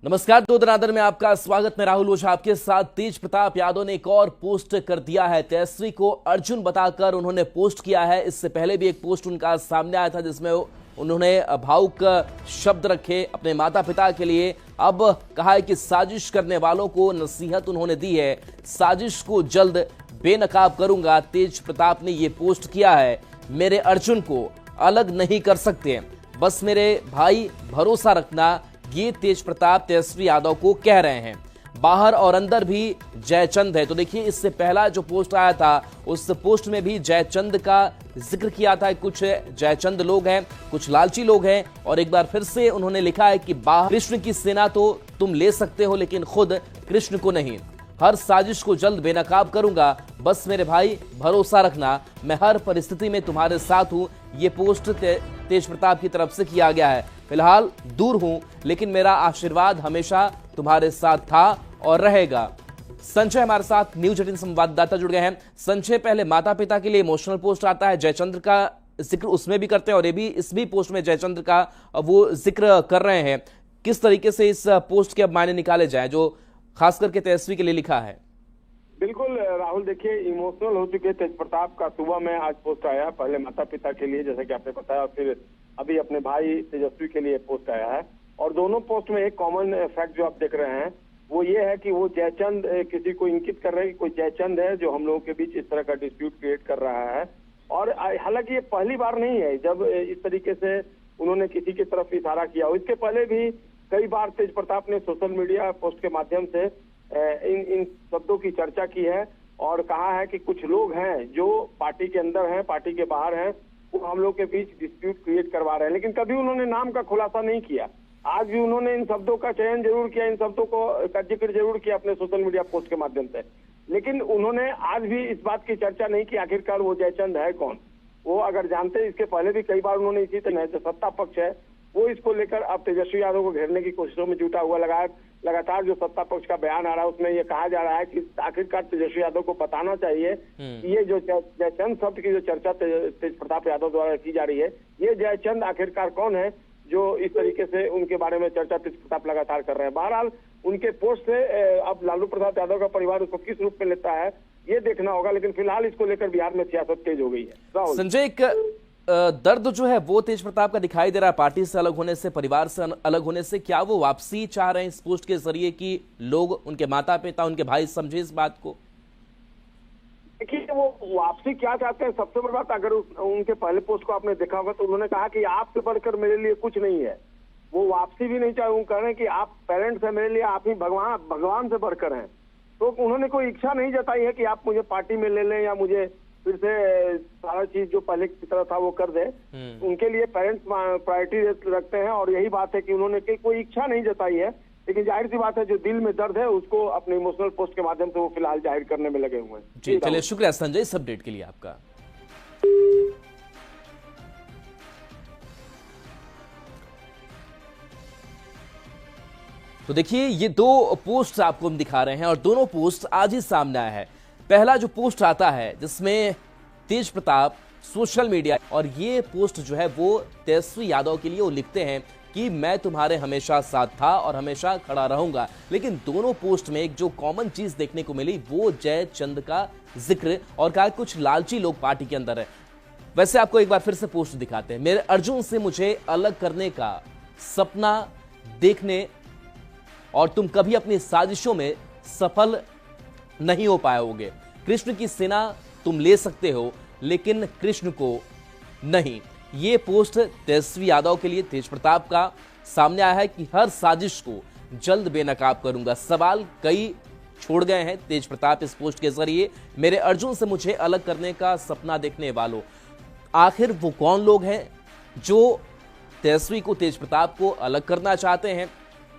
नमस्कार, दो दनादर में आपका स्वागत। मैं राहुल ओझा आपके साथ। तेज प्रताप यादव ने एक और पोस्ट कर दिया है। तेजस्वी को अर्जुन बताकर उन्होंने पोस्ट किया है। इससे पहले भी एक पोस्ट उनका सामने आया था जिसमें उन्होंने भावुक शब्द रखे अपने माता पिता के लिए। अब कहा है कि साजिश करने वालों को नसीहत उन्होंने दी है, साजिश को जल्द बेनकाब करूंगा। तेज प्रताप ने ये पोस्ट किया है। मेरे अर्जुन को अलग नहीं कर सकते, बस मेरे भाई भरोसा रखना, ये तेज प्रताप तेजस्वी यादव को कह रहे हैं। बाहर और अंदर भी जयचंद है। तो देखिए, इससे पहला जो पोस्ट आया था उस पोस्ट में भी जयचंद का जिक्र किया था। कुछ जयचंद लोग हैं, कुछ लालची लोग हैं, और एक बार फिर से उन्होंने लिखा है कि बाहर कृष्ण की सेना तो तुम ले सकते हो, लेकिन खुद कृष्ण को नहीं। हर साजिश को जल्द बेनकाब करूंगा, बस मेरे भाई भरोसा रखना, मैं हर परिस्थिति में तुम्हारे साथ हूं। ये पोस्ट तेज प्रताप की तरफ से किया गया है। फिलहाल दूर हूं, लेकिन मेरा आशीर्वाद हमेशा तुम्हारे साथ था और रहेगा। संजय हमारे साथ न्यूज 18 संवाददाता जुड़ गए हैं। संजय, पहले माता पिता के लिए इमोशनल पोस्ट आता है, जयचंद्र का जिक्र उसमें भी करते हैं, और ये भी इस भी पोस्ट में जयचंद्र का वो जिक्र कर रहे हैं। किस तरीके से इस पोस्ट के अब मायने निकाले जाए जो खास करके तेजस्वी के लिए लिखा है? बिल्कुल राहुल, देखिए इमोशनल हो चुके तेज प्रताप का सुबह में आज पोस्ट आया। पहले माता पिता के लिए जैसे कि आपने बताया, फिर अभी अपने भाई तेजस्वी के लिए पोस्ट आया है। और दोनों पोस्ट में एक कॉमन फैक्ट जो आप देख रहे हैं वो ये है कि वो जयचंद किसी को इंगित कर रहे हैं कि कोई जयचंद है जो हम लोगों के बीच इस तरह का डिस्प्यूट क्रिएट कर रहा है। और हालांकि ये पहली बार नहीं है जब इस तरीके से उन्होंने किसी की तरफ इशारा किया। इसके पहले भी कई बार तेज प्रताप ने सोशल मीडिया पोस्ट के माध्यम से इन शब्दों की चर्चा की है और कहा है कि कुछ लोग हैं जो पार्टी के अंदर हैं, पार्टी के बाहर हैं, वो हम लोग के बीच डिस्प्यूट क्रिएट करवा रहे हैं। लेकिन कभी उन्होंने नाम का खुलासा नहीं किया। आज भी उन्होंने इन शब्दों का चयन जरूर किया, इन शब्दों का जिक्र जरूर किया अपने सोशल मीडिया पोस्ट के माध्यम से, लेकिन उन्होंने आज भी इस बात की चर्चा नहीं की आखिरकार वो जयचंद है कौन। वो अगर जानते, इसके पहले भी कई बार उन्होंने इसी तरह जो सत्ता पक्ष है वो इसको लेकर अब तेजस्वी यादव को घेरने की कोशिशों में जुटा हुआ लगातार जो सत्ता पक्ष का बयान आ रहा है उसमें ये कहा जा रहा है कि आखिरकार तेजस्वी यादव को बताना चाहिए कि ये जो जयचंद शब्द की जो चर्चा तेज प्रताप यादव द्वारा की जा रही है, ये जयचंद आखिरकार कौन है जो इस तरीके से उनके बारे में चर्चा तेज प्रताप लगातार कर रहे हैं। बहरहाल उनके पोस्ट से अब लालू प्रसाद यादव का परिवार उसको किस रूप में लेता है ये देखना होगा, लेकिन फिलहाल इसको लेकर बिहार में सियासत तेज हो गई है। संजय, एक दर्द जो है वो तेज प्रताप का दिखाई दे रहा है पार्टी से अलग होने से, परिवार से अलग होने से। क्या वो वापसी चाह रहे हैं इस पोस्ट के जरिए कि लोग, उनके माता पिता, उनके भाई समझे इस बात को? देखिए, वो वापसी क्या चाहते हैं, सबसे बड़ी बात, अगर उनके पहले पोस्ट को आपने देखा होगा तो उन्होंने कहा कि आपसे बढ़कर मेरे लिए कुछ नहीं है। वो वापसी भी नहीं चाहे, वो कह रहे हैं कि आप पेरेंट्स हैं मेरे लिए, आप ही भगवान से बढ़कर हैं। तो उन्होंने कोई इच्छा नहीं जताई है कि आप मुझे पार्टी में ले लें या मुझे फिर से सारा चीज जो पहले की तरह था वो कर दे। उनके लिए पेरेंट्स प्रायोरिटी रखते हैं और यही बात है कि उन्होंने कोई इच्छा नहीं जताई है। लेकिन जाहिर सी बात है जो दिल में दर्द है उसको अपने इमोशनल पोस्ट के माध्यम से वो फिलहाल जाहिर करने में लगे हुए हैं। जी, चलिए, शुक्रिया संजय इस अपडेट के लिए आपका। तो देखिए, ये दो पोस्ट आपको हम दिखा रहे हैं और दोनों पोस्ट आज ही सामने आया है। पहला जो पोस्ट आता है जिसमें तेज प्रताप सोशल मीडिया, और ये पोस्ट जो है वो तेजस्वी यादव के लिए वो लिखते हैं कि मैं तुम्हारे हमेशा साथ था और हमेशा खड़ा रहूंगा। लेकिन दोनों पोस्ट में एक जो कॉमन चीज देखने को मिली वो जयचंद का जिक्र, और कहा कुछ लालची लोग पार्टी के अंदर है। वैसे आपको एक बार फिर से पोस्ट दिखाते हैं। मेरे अर्जुन से मुझे अलग करने का सपना देखने, और तुम कभी अपनी साजिशों में सफल नहीं हो पाओगे। कृष्ण की सेना तुम ले सकते हो, लेकिन कृष्ण को नहीं। ये पोस्ट तेजस्वी यादव के लिए तेज प्रताप का सामने आया है कि हर साजिश को जल्द बेनकाब करूंगा। सवाल कई छोड़ गए हैं तेज प्रताप इस पोस्ट के जरिए। मेरे अर्जुन से मुझे अलग करने का सपना देखने वालों, आखिर वो कौन लोग हैं जो तेजस्वी को, तेज प्रताप को अलग करना चाहते हैं?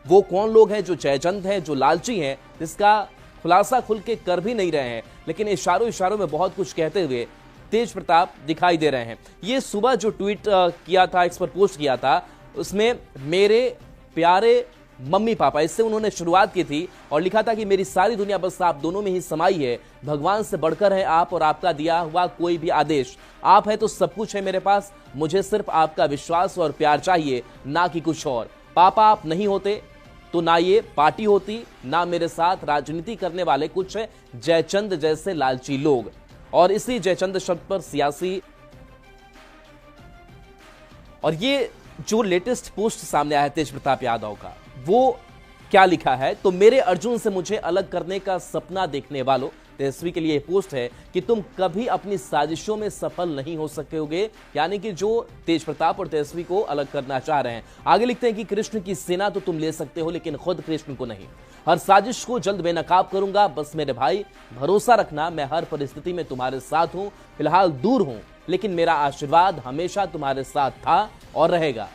वो कौन लोग हैं जो जयचंद हैं, जो लालची हैं, जिसका खुलासा खुल के कर भी नहीं रहे हैं, लेकिन इशारों में बहुत कुछ कहते हुए तेज प्रताप दिखाई दे रहे हैं। ये सुबह जो ट्वीट किया था, इस पर पोस्ट किया था, उसमें मेरे प्यारे मम्मी पापा, इससे उन्होंने शुरुआत की थी और लिखा था कि मेरी सारी दुनिया बस आप दोनों में ही समाई है। भगवान से बढ़कर है आप और आपका दिया हुआ कोई भी आदेश। आप है तो सब कुछ है मेरे पास, मुझे सिर्फ आपका विश्वास और प्यार चाहिए, ना कि कुछ और। पापा आप नहीं होते तो ना ये पार्टी होती, ना मेरे साथ राजनीति करने वाले कुछ जयचंद जैसे लालची लोग। और इसी जयचंद शब्द पर सियासी, और ये जो लेटेस्ट पोस्ट सामने आया है तेज प्रताप यादव का, वो क्या लिखा है, तो मेरे अर्जुन से मुझे अलग करने का सपना देखने वालों, तेजस्वी के लिए यह पोस्ट है कि तुम कभी अपनी साजिशों में सफल नहीं हो सकोगे। यानी कि जो तेज प्रताप और तेजस्वी को अलग करना चाह रहे हैं। आगे लिखते हैं कि कृष्ण की सेना तो तुम ले सकते हो, लेकिन खुद कृष्ण को नहीं। हर साजिश को जल्द बेनकाब करूंगा, बस मेरे भाई भरोसा रखना, मैं हर परिस्थिति में तुम्हारे साथ हूं। फिलहाल दूर हूं, लेकिन मेरा आशीर्वाद हमेशा तुम्हारे साथ था और रहेगा।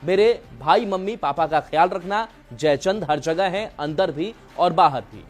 मेरे भाई मम्मी पापा का ख्याल रखना। जयचंद हर जगह है, अंदर भी और बाहर भी।